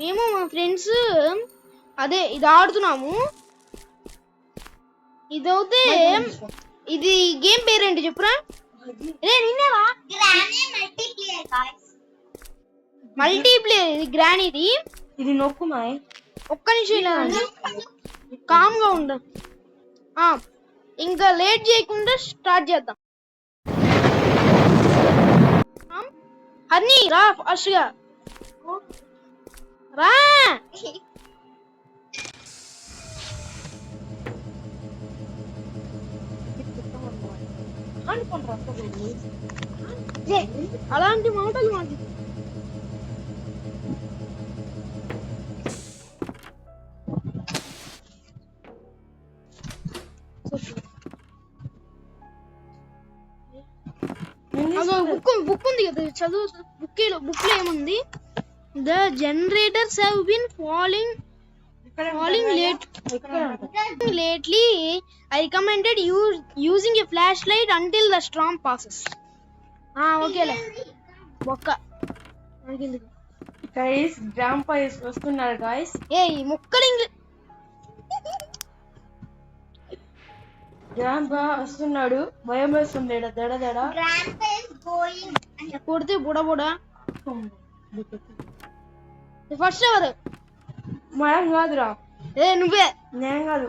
మేము మా ఫ్రెండ్స్ అదే ఇది ఆడుతున్నాము. ఇదైతే ఇది గేమ్ పేరేంటి చెప్పురా? మల్టీప్లేయర్ ఇది గ్రానీది. ఇది నొక్కుమాయ్. ఒక్క నిమిషం ఇలా కామ్ గా ఉండు. ఇంకా లేట్ చేయకుండా స్టార్ట్ చేద్దాం. హర్ని రా ఫాస్ట్ గా రా. అలాంటి మాటలు మాకు బుక్ ఉంది కదా చదువు. బుక్ లో ఏముంది? The generators have been falling lately. I recommended using a flashlight until the storm passes. Okay le bokka guys. grandpa is వస్తున్నారు guys. ముక్కలింగ్ grandpa వస్తున్నాడు. భయం వేస్తుంది. దడ grandpa is going కొడితే బుడ ఫస్ట్ ఎవరు? మనం కాదురా. నువ్వే. నేను కాదు.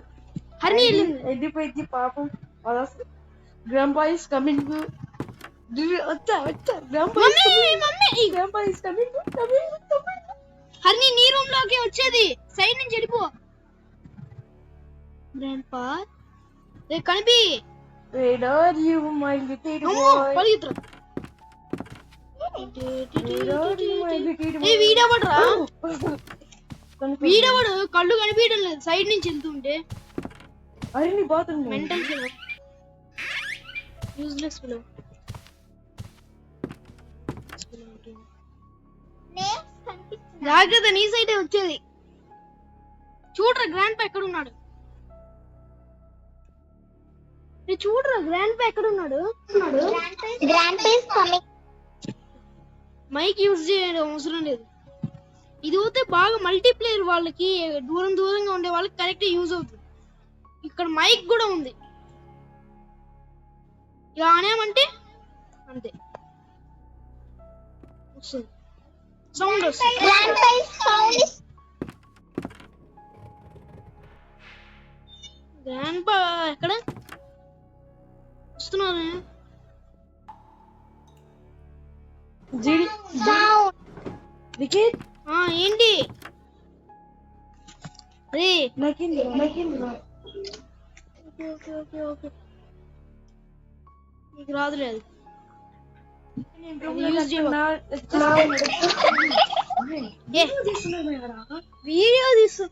హర్ని వెళ్ళిపోయింది పాపం. grandpa is coming. హర్ని నీ రూమ్ లోకి వచ్చేది. సైడ్ నుంచి వెళ్ళిపో. గ్రాండ్పా కనిపి. Where are you my little boy? వీడవాడు కళ్ళు కనిపించడం లేదు సైడ్ నుంచి వెళ్తుంటే. అరే బాత్రూమ్ మెంటల్ యూజ్లెస్ ఫిలో. జాగ్రత్త నీ సైడే వచ్చేది. చూడరా గ్రాండ్ పా ఎక్కడ ఉన్నాడు. చూడరా గ్రాండ్ పా ఎక్కడ ఉన్నాడు. మైక్ యూజ్ చేయడం అవసరం లేదు. ఇది అయితే బాగా మల్టీప్లేయర్ వాళ్ళకి దూరంగా ఉండే వాళ్ళకి కరెక్ట్ యూజ్ అవుతుంది. ఇక్కడ మైక్ కూడా ఉంది. ఇలా అనేమంటే అంతే వస్తుంది. సౌండ్ వస్తుంది. గ్రాండ్పా ఎక్కడ వస్తున్నారు? ఏంటి అరే నకింది నీకు రాదులేదు. వీడియో తీసు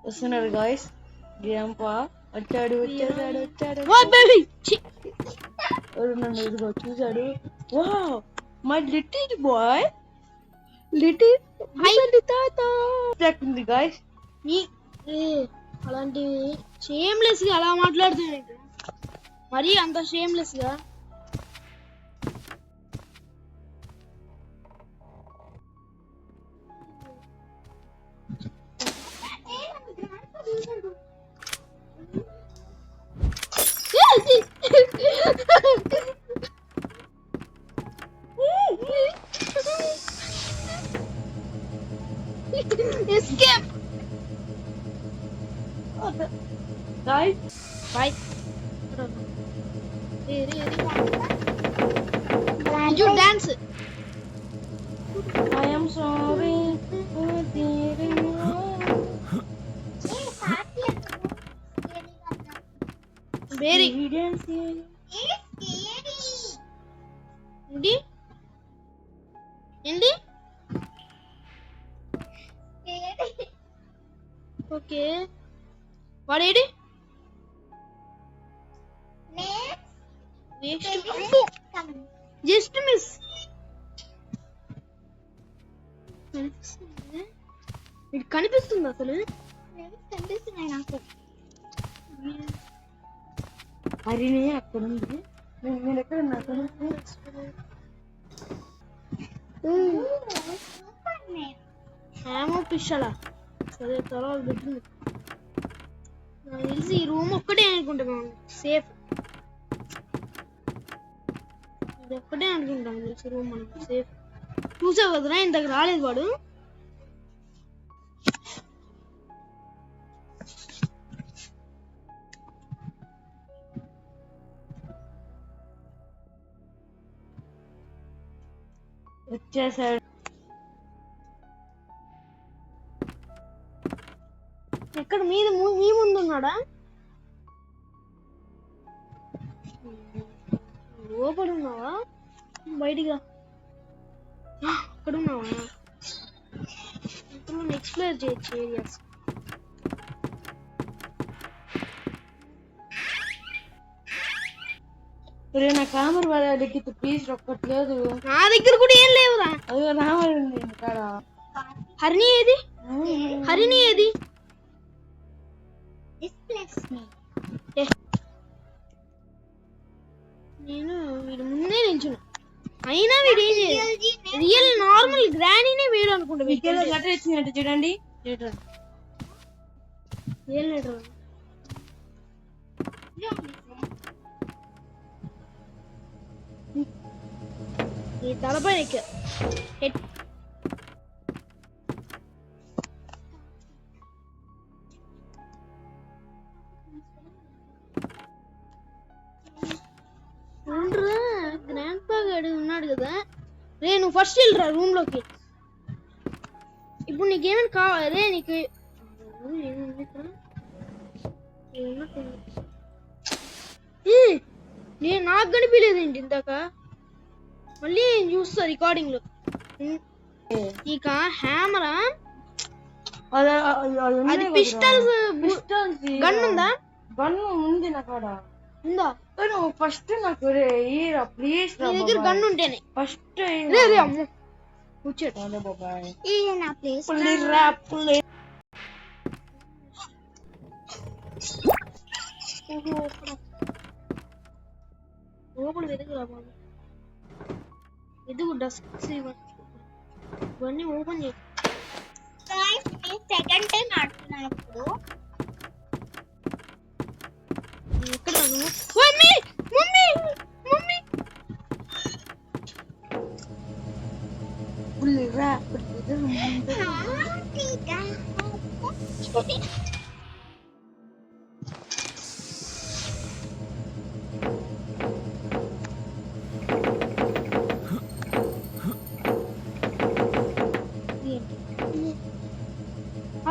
వస్తున్నారు గాయస్. గ్రాంపా వచ్చాడు. నన్ను ఇదిగో చూసాడు. Wow my little boy. ఉంది గాయస్. అలాంటివి షేమ్లెస్ గా అలా మాట్లాడుతున్నాడు. మరి అంత షేమ్లెస్ గా escape. Guys, bye. Did you dance? I am sorry. Very. Hindi? Okay. What did it? Next. Just miss. ఇది కనిపిస్తుంది అసలు. కనిపిస్తున్నాయి నాకు. అరే అక్కడ ఉంది. నేను ఎక్కడ ఉన్నా? పిచ్చలా సరే తర్వాత పెట్టింది నాకు తెలిసి ఈ రూమ్ ఒక్కటే అనుకుంటున్నాను సేఫ్ ఇది ఒక్కటే అనుకుంటాను తెలిసి రూమ్ మనకు సేఫ్ చూసావు కదరా ఇంతకు రాలేదు వాడు వచ్చేసాడు. ఎక్కడ మీద మీ ముందు ఉన్నాడా లోపల ఉన్నావా బయటిగా అక్కడ ఉన్నావా ఎక్స్ప్లోర్ చేయొచ్చు ఏరియాస్ నా కామర్ వాళ్ళకి ప్లీజ్ ఒక్కట్లేదు. నా దగ్గర కూడా ఏం లేవురా. అయ్యో రామర్ ఉంది ఇక్కడ. హరిణి ఏది? హరిణి ఏది? నేను వీడు ముందే నిల్చున్నా అయినా వీడు ఏం చేయలేదు. రియల్ నార్మల్ గ్రానీనే వీడు అనుకుంటా. లెటర్ ఇచ్చినట్టు చూడండి. లెటర్ ఏం లెటర్? ఈ తలపై ఎక్క గ్రాండ్ పా గాడు ఉన్నాడు కదా రే. నువ్వు ఫస్ట్ వెళ్ళరా రూమ్ లోకి. ఇప్పుడు నీకేమైనా కావాలి రే? నీకు నేను నాకు కనిపించలేదేంటి ఇందాక? మళ్ళీ చూస్తా రికార్డింగ్ లో. ఇక హ్యామరా అది పిస్టల్స్ గన్ ఉందా? గన్ ఉంది నా కాడ. ఉందా? ఫస్ట్ నాకు ప్లీజ్ నీ దగ్గర గన్ ఉంటేనే ఫస్ట్ అమ్మ కూర్చోండి లోపల వెతుకురా బాబు. ఎదుగు డస్క్ ఇవన్నీ ఓపెన్ చేయి. సెకండ్ టైం ఆడుతున్నాను ఇప్పుడు. ఎక్కడ మమ్మీ మమ్మీ మమ్మీ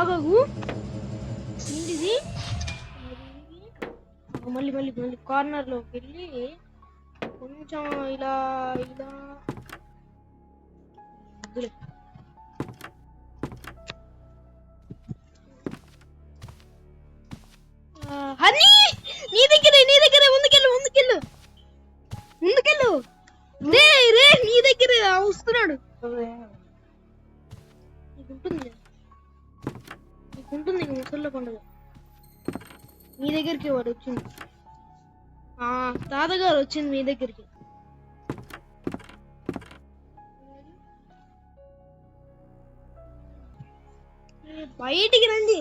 ఆగు. ఏంటిది? మళ్ళీ మళ్ళీ మళ్ళీ కార్నర్ లోకి వెళ్ళి కొంచెం ఇలా ఇలా హనీ నీ దగ్గరే ముందుకెళ్ళు ముందుకెళ్ళు ముందుకెళ్ళు. రే రే నీ దగ్గరే వస్తున్నాడు. నీకుంటుంది నీకుంటుంది ముసళ్ళ పండుగ. మీ దగ్గరికి వాడు వచ్చింది. తాతగారు వచ్చింది మీ దగ్గరికి. బయటికి రండి.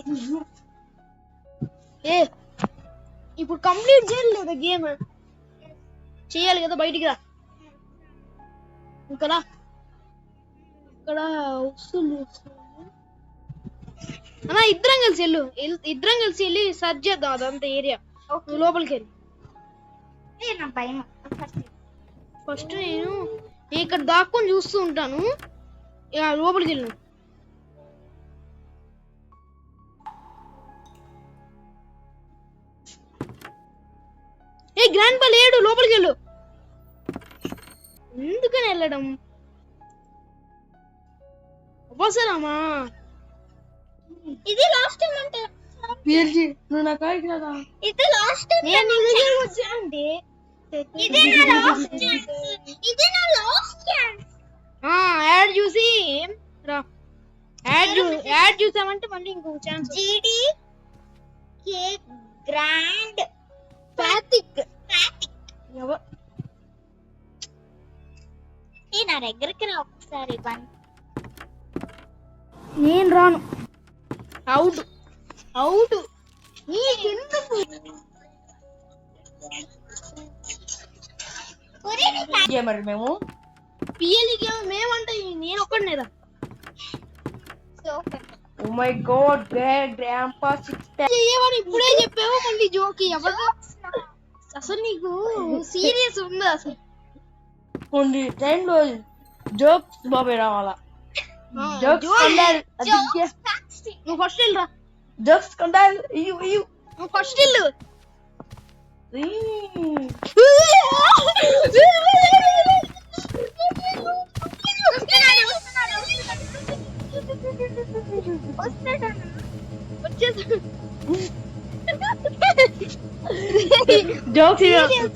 ఇప్పుడు కంప్లీట్ చేయాలి లేదా గేమ్? చేయాలి కదా. బయటికి రా. ఇక్కడ ఇక్కడ వస్తుంది అన్నా. ఇద్దరం కలిసి వెళ్ళి సర్చ్ చేద్దాం అదంతా ఏరియా. లోపలికి వెళ్ళి ఫస్ట్ నేను ఇక్కడ దాక్కొని చూస్తూ ఉంటాను. లోపలికి వెళ్ళను. గ్రాండ్ పా లేడు. లోపలికి వెళ్ళు. ఎందుకని వెళ్ళడం అవసరమా? ఇది లాస్ట్ టైం అంటే నువ్వు నా కాడికి రాదా? ఇది లాస్ట్ టైం నేను నీ దగ్గరికి వచ్చానంటే ఇదే నా లాస్ట్ ఛాన్స్. ఇది నా లాస్ట్ ఛాన్స్. యాడ్ చూసి రా. యాడ్ చూసామంటే మళ్ళీ ఇంకొక ఛాన్స్. జీడి కే గ్రాండ్ పాతిక్ నా దగ్గరికి రా ఒకసారి. నేను రాను. Out out. నీకెందుకు? మరి మేము పిఎల్కి మేమంటే నేను ఒక్కడనేరా. ఓ మై గాడ్ గ్రాంపా 6 చేయమని ఇప్పుడే చెప్పావు, మళ్ళీ జోకి ఎవరు? అసలు నీకు సీరియస్ ఉందా అసలు? కొన్ని టైంలో జోక్స్ బాబాయ్ రావాలా. జోక్స్ కండాలి. నువ్వు ఫస్ట్ వెళ్ళరా. జోక్స్ కండాలి. నువ్వు ఫస్ట్ వెళ్ళు. జోక్స్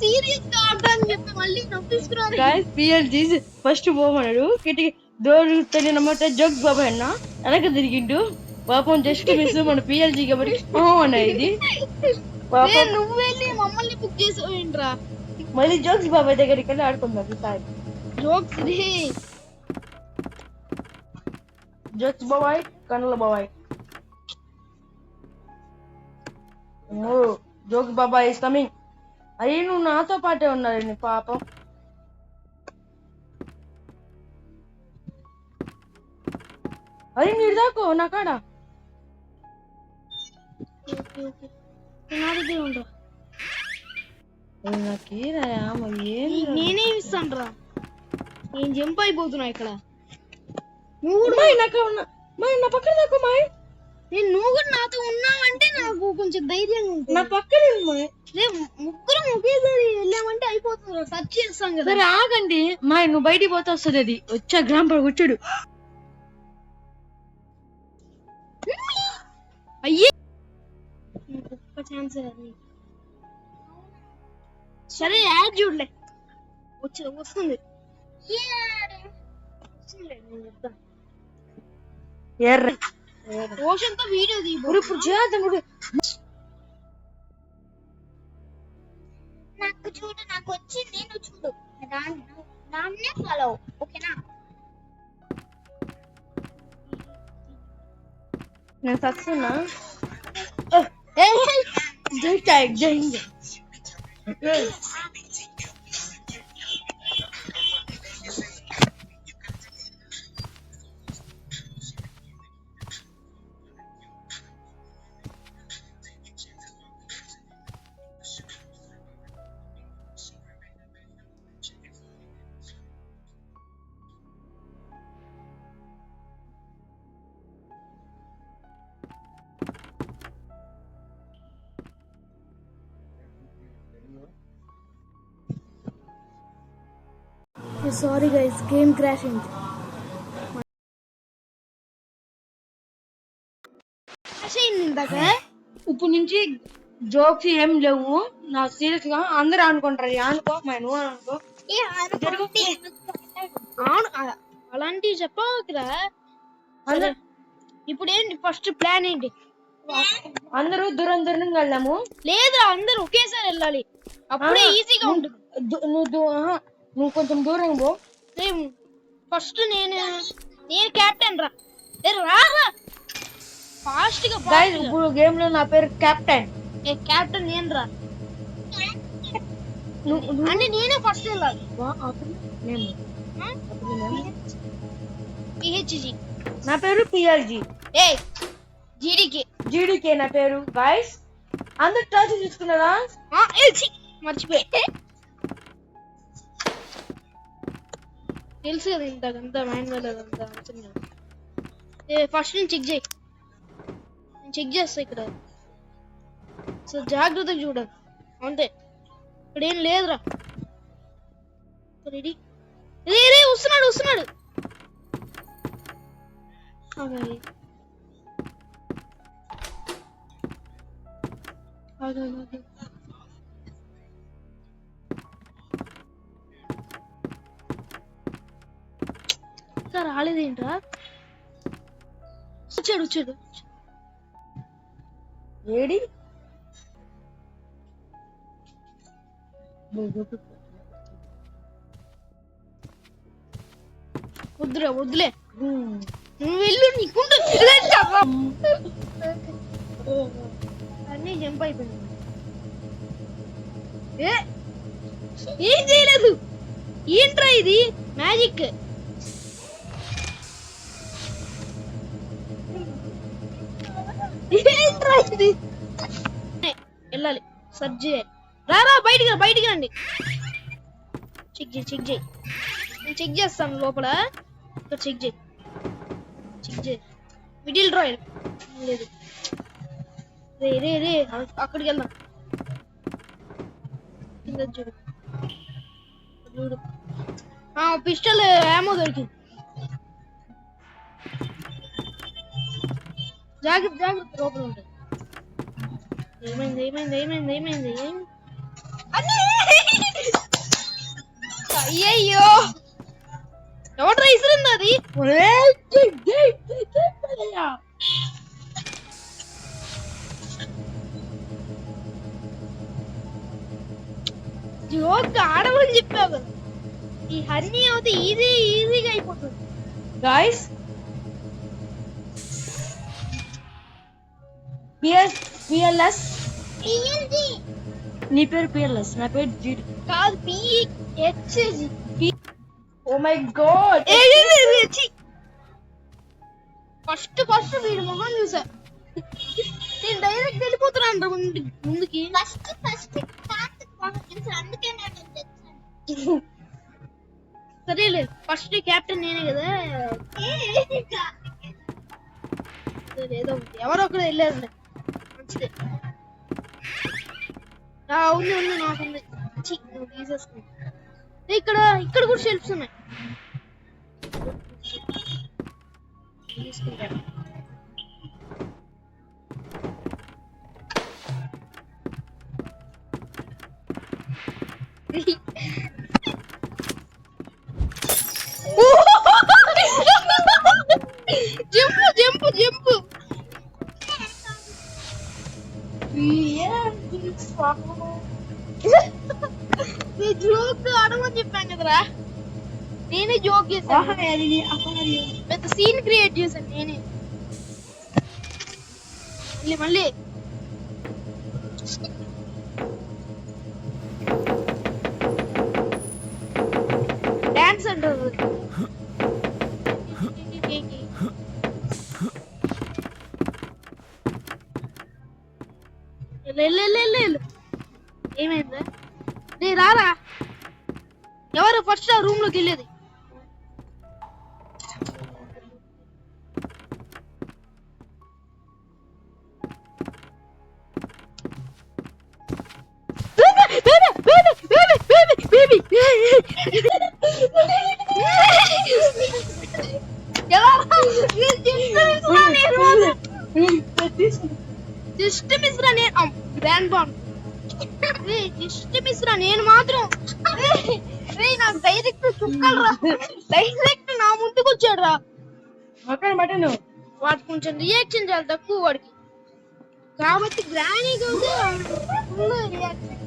సీరియస్ గా ఆడతా అని చెప్పి మళ్ళీ నవ్విస్తున్నారు. guys PLG ఫస్ట్ పోమన్నాడు కిటికీ డోర్ తెలియనమాట జోక్స్ బాబాయ్ అన్న వెనక తిరిగిండు పాపం జస్ట్ మిస్ మన PLG కాబట్టి అన్న ఇది పాపం నువ్వు వెళ్ళి మమ్మల్ని బుక్ చేసావేంట్రా? మళ్ళీ జోక్స్ బాబాయ్ దగ్గరికి వెళ్ళి ఆడుకుందాం ఈసారి. జోక్స్ జోక్స్ బాబాయ్ కన్నుల బాబాయ్. జోక్స్ బాబాయ్ ఇస్ కమింగ్. అయ్యి నువ్వు నాతో పాటే ఉన్నాడు నీ పాపం. అరే నీరు దాకో నా కాడ. నా దగ్గర ఉండరా. నాకేరా మరి ఏం నేనే ఇస్తాను రా. నేను జంప్ అయిపోతున్నా ఇక్కడ. నువ్వు కూడా నా పక్కన దాకో మాయ్. నువ్వు కూడా నాతో ఉన్నావంటే నాకు కొంచెం ధైర్యంగా ఉంటుంది. నా పక్కనే మాయ్. ముగ్గురం ఒకేసారి వెళ్ళామంటే అయిపోతుంది. టచ్ చేస్తాం కదా. సరే ఆగండి మాయ్, నువ్వు బయటికి పోతే వస్తుంది. అది వచ్చా గ్రామ్ పడ వచ్చాడు. అయ్యే ఛాన్స్. సరే యాడ్ చూడలే. వస్తుంది. ఎర్ర రోషన్ తో వీడియో ఇప్పుడు చేద్దాం. నాకు చూడు, నాకు వచ్చింది, నువ్వు చూడు. దాన్నే ఫాలో, ఓకేనా? నేను సస్తున్నా. జై Hind. Sorry guys, game crash అయింది. ఇందాక ఇప్పుడు నుంచి జోక్స్ ఏం లేవు. నా సీరియస్ గా అందరూ అనుకుంటారు. అనుకో మా నువ్వు అనుకో. అలాంటివి చెప్పవురా. ఇప్పుడు ఏంటి ఫస్ట్ ప్లాన్ ఏంటి? అందరూ దూరం దూరంగా వెళ్ళాము. లేదా అందరూ ఒకేసారి వెళ్ళాలి, అప్పుడే ఈజీగా ఉంటుంది. నువ్వు కొంచెం దూరంగా పో. ఫస్ట్ నేను కెప్టెన్ రా. రా ఫాస్ట్ గా. ఇప్పుడు గేమ్ లో నా పేరు కెప్టెన్. కెప్టెన్ నేను రా. అంటే నేనే ఫస్ట్ వెళ్ళాలి. పిహెచ్జి నా పేరు PLG. జీడీకే నా పేరు. గైస్ అందరు టచ్ చూసుకున్నారా? మర్చిపోయి తెలుసు కదా ఇంతకంతా మాన్యువల్ అదంతా. ఫస్ట్ నేను చెక్ చేయి. నేను చెక్ చేస్తా ఇక్కడ. సో జాగ్రత్తగా చూడాలి అంతే. ఇక్కడ ఏం లేదురా. రెడీ. రే వస్తున్నాడు. రాలేదేంట్రా? వచ్చాడు. ఏడి వద్దులే. నువ్వు వెళ్ళు నీకుంటూ అన్నీ జంప్ అయిపోయింది. ఏం చేయలేదు. ఏంట్రా ఇది మ్యాజిక్? ఏంట్రా ఇది? వెళ్ళాలి సర్చ్ చేయాలి. రారా బయటికి రండి. చెక్ చేయి నేను చెక్ చేస్తాను లోపల. ఇక్కడ చెక్ చేయి మిడిల్ డ్రాయర్ లేదు. రే అక్కడికి వెళ్దాం. కింద చూడు పిస్టల్ ఏమో దొరికింది. జాగ్రత్త లోపల ఉంటుంది. ఏమైంది అయ్యయ్యో ఎవడ్రా ఇసురుంది అది? జోక్ ఆడమని చెప్పావు కదా. ఈ హన్నీ అవుతే ఈజీగా అయిపోతుంది. గాయ్స్ పిఎల్ఎస్ నీ పేరు పిఎల్ఎస్, నా పేరు జీడి. కాదు PHG. Oh my God. First వీడి మొహం చూసా. నేను డైరెక్ట్ వెళ్ళిపోతున్నాను ముందుకి. సరేలే ఫస్ట్ కెప్టెన్ నేనే కదా. ఏదో ఎవరో ఒకరు వెళ్ళారు మంచిదే. ఉంది నాకుంది. నువ్వు తీసేసుకున్నా. ఇక్కడ కూడా షెల్ఫ్స్ ఉన్నాయి. తీసుకుంటాను. జంపు జోక్ ఆడమని చెప్పాను కదరా. నేనే జోక్ చేశాను. పెద్ద సీన్ క్రియేట్ చేశాను నేనే. మళ్ళీ డాన్స్ అంటారు. ఏమైందా? రే రారా. ఎవరు ఫస్ట్ ఆ రూమ్ లోకి వెళ్ళేది? నేను మాత్రం నాకు డైరెక్ట్ చుక్కలు రా. డైరెక్ట్ నా ముందుకు వచ్చాడు రా. మటన్ వాడు కొంచెం రియాక్షన్ చాలా తక్కువ వాడికి కాబట్టి గ్రానీకి ఫుల్ రియాక్షన్.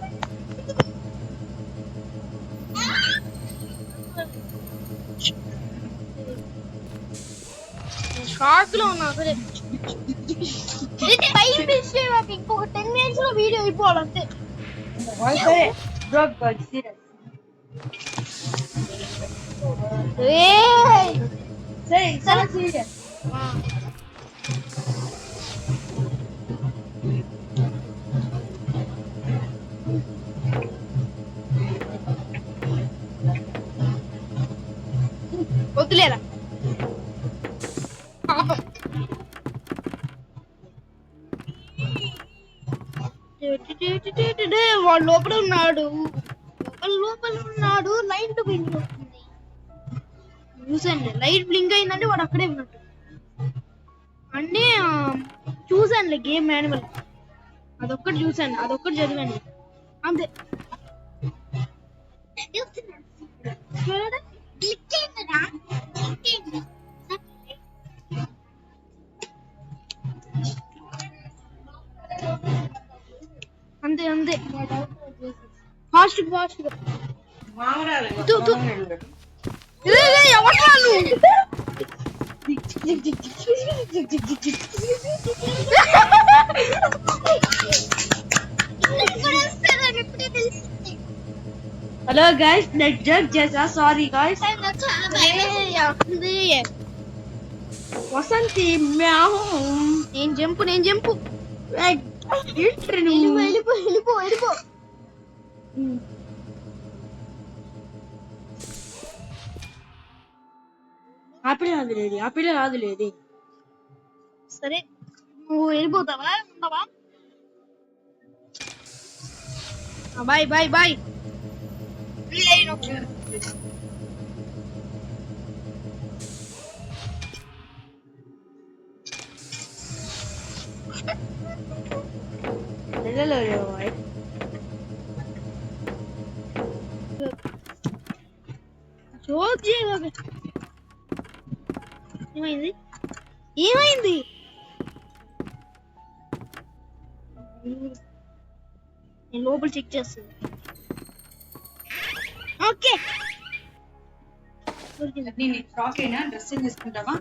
షాక్ లో ఉన్నా. సరే ఇంకొక 10 minutes లో వీడియో అయిపోవాలంతే. వద్దులేరా. వాడు లోపల ఉన్నాడు. లైట్ బ్లింక్ అవుతుంది. చూసాను లైట్ బ్లింక్ అయిందంటే వాడు అక్కడే ఉన్నట్టు. అంటే చూసానులే గేమ్ మాన్యువల్. అదొక్కటి చూసాను, అదొక్కటి చదివాను అంతే. అంతే అంతే ఫాస్ట్ ఎవరు హలో గైస్ నెట్ జగ్ చేసా సారీ గైస్ నాకు చాలా భయం ఉంది. వసంతి మ్యావ్ నేను జంపు వెళ్ళిపో ఆపిల్ కాదు లేదు సరే నువ్వు వెళ్ళిపోతావా ఉండవా? Bye bye bye. ఏమైంది ఏమైంది? నేను లోపల చెక్ చేస్తాను. ఓకే ఫ్రాక్ అయినా డ్రెస్ తీసుకుంటావా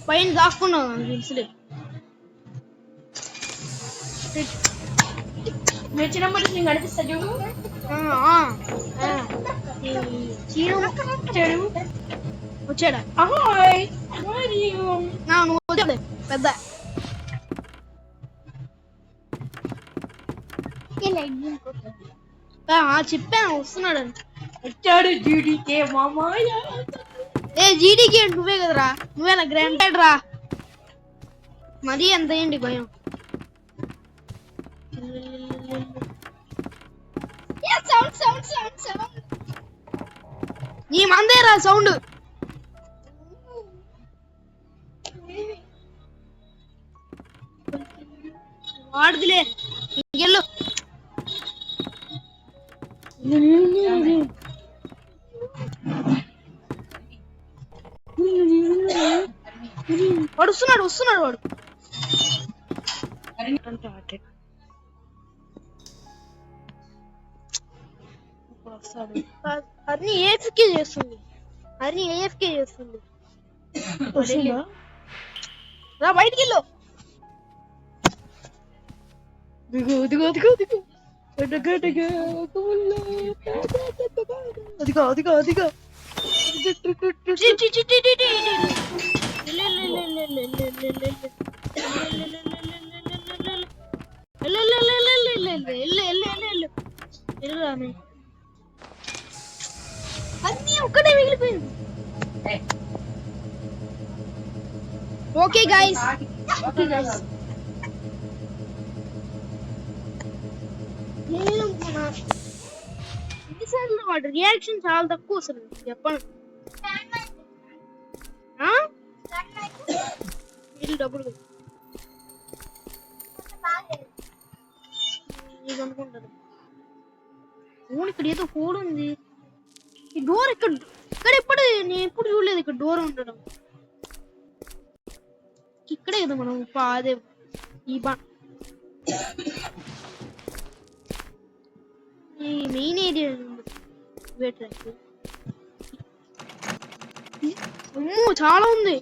పైన దాక్కున్నావు తెలుసులే. మీరు చిన్నప్పటి నుంచి నడిపిస్తా చూడు వచ్చాడా? నువ్వు వచ్చాడు పెద్ద చెప్పాను వస్తున్నాడు. వచ్చాడు జీడీకే మామాయ. ఏ జీడీకే నువ్వే కదరా, నువ్వేనా గ్రాండ్ డాడ్ రా? మరీ ఎంత ఏంటి భయం? నీ మందేరా సౌండ్. వాడుదిలే ఇంకెళ్ళు. వాడు వస్తున్నాడు వాడు. అన్ని ఏఎఫ్కే చేస్తుంది. రా బయటికి వెళ్ళు. అదిగో అన్నీ ఒక్కటే మిగిలిపోయింది. ఓకే గైస్ వాడు రియాక్షన్ చాలా తక్కువ అసలు చెప్పండి. డబ్బులు ఇది అనుకుంటారు. ఇక్కడ ఏదో హోల్ ఉంది. ఈ డోర్ ఇక్కడ ఎప్పుడు నేను ఎప్పుడు చూడలేదు ఇక్కడ డోర్ ఉండడం. ఇక్కడే కదా మనం అదే ఈ మెయిన్ ఏరియా చాలా ఉంది.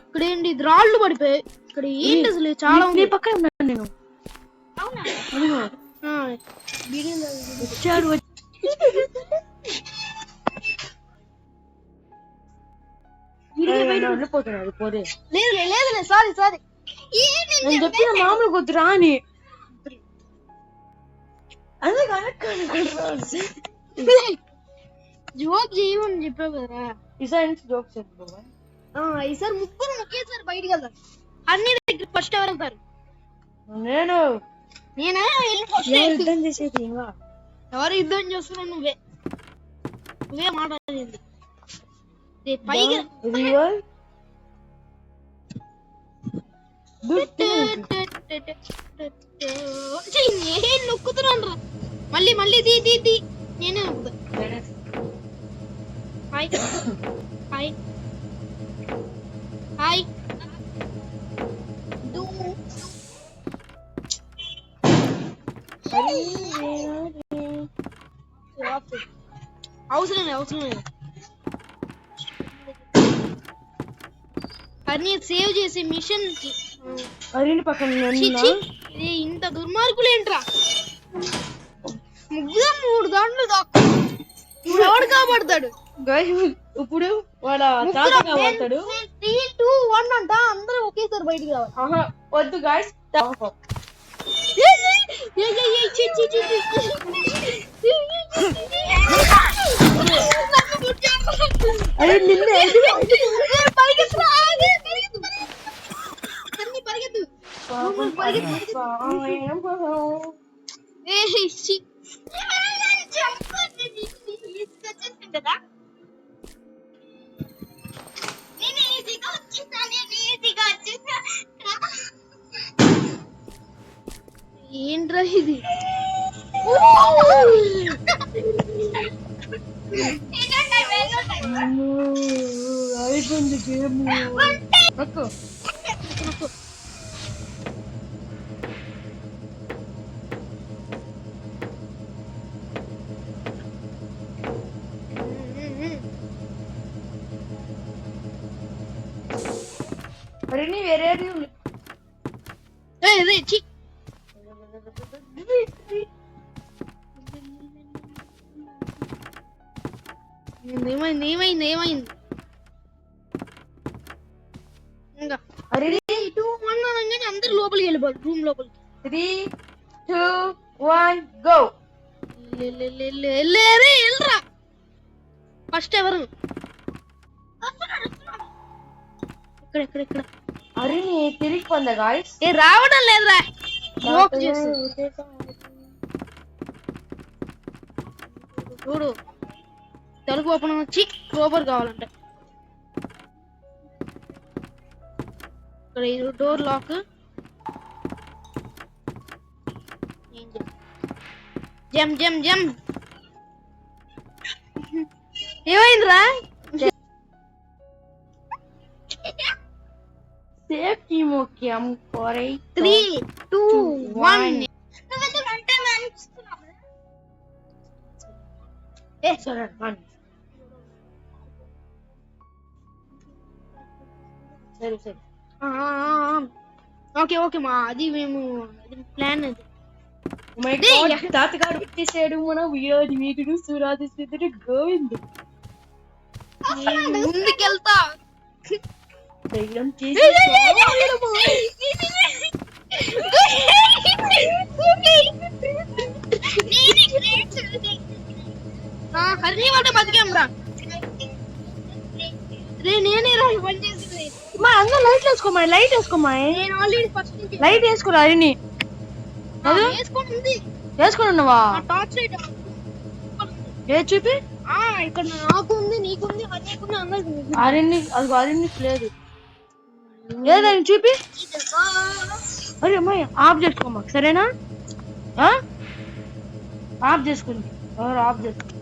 ఇక్కడ ఏంటి రాళ్ళు పడిపోయి ఇక్కడ ఏంటి అసలు చాలా ఉంది. పక్కన ఉన్నాను నేను. వచ్చాడు లేదు సారీ నేను చెప్పిన మామూలు కొద్దిరా అని. జోక్ చేయమని చెప్పావు కదరా. ఈసారి జోక్ చెప్పు. ఈసారి ముగ్గురు ఒకేసారి బయటికి వెళ్తారు. అన్ని దగ్గర ఫస్ట్ ఎవరు వెళ్తారు? నేనా యుద్ధం చేసేది? ఎవరు యుద్ధం చేస్తున్నావు? నువ్వే మాట్లాడేది. పైగా నేను నొక్కుతున్నాను రా. మళ్ళీ దీ నేనే హాయ్ అవసరం లేదు అన్ని సేవ్ చేసే మిషన్ కి అరిని పక్కన ఛీ, ఛీ. ఇది ఇంత దుర్మార్గులు ఏంట్రా ముగ్గురు 3 దాంట్లో దాక్కు ఇప్పుడు ఎవడు కాపాడుతాడు ఇప్పుడు వాడ తాత కాపాడతాడు 3, 2, 1 అంట అందరూ ఒకేసారి బయటికి రావాలి ఆహా వద్దు గాయస్ అరే నిన్నే ఏంట్రా ఇది అయిపోయింది గేమ్ అక్కో అరే నీ వేరే ఏమైంది ఇంకా అరే 2, 1 అనగానే అందరు లోపలికి వెళ్ళిపోవాలి రూమ్ లోపలికి 3, 2, 1 గో వెళ్ళరా ఫస్ట్ ఎవరు ఇక్కడ అరే నీ తిరిగి పొందా గాయస్ రావడం లేదురా లోక్ చేసి చూడు తెలుగు ఓపెన్ వచ్చి క్లోబర్ కావాలంటే ఇక్కడ డోర్ లాక్ జమ్ ఏమైందిరా సేఫ్టీ ముఖ్యం ఫర్ 3, 2, 1 సరే సరే ఓకే మా అది మేము ప్లాన్ అది తాతగాడు పెట్టేసాడు మన వీరాది వీరుడు సురాది సిద్ధుడు గోవిందు ముందుకెళ్తా ధైర్యం హరి వాళ్ళ బతికాం రా నేనే రా పని చేసింది మా అందరూ లైట్ వేసుకోమా నేను ఆల్రెడీ ఫస్ట్ నుంచి లైట్ వేసుకోరా హరిని వేసుకొని ఉన్నావా టార్చ్ లైట్ ఏ చూపి ఇక్కడ నాకు ఉంది నీకుంది హరికుంది అందరికి అరణ్య అది అరణ్య లేదు లేదని చూపి అరే అమ్మాయి ఆఫ్ చేసుకోమా సరేనా ఆఫ్ చేసుకుంది ఆఫ్ చేసుకో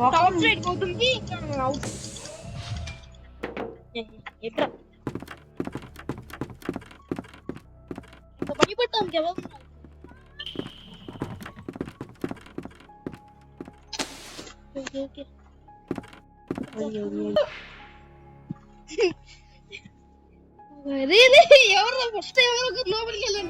టార్చ్ లైట్ పోతుంది ఎక్కడ ఇంకా పని పెట్టాం ఎవరు ఓకే ఎవరు ఫస్ట్ ఎవరు లోపలికి వెళ్ళండి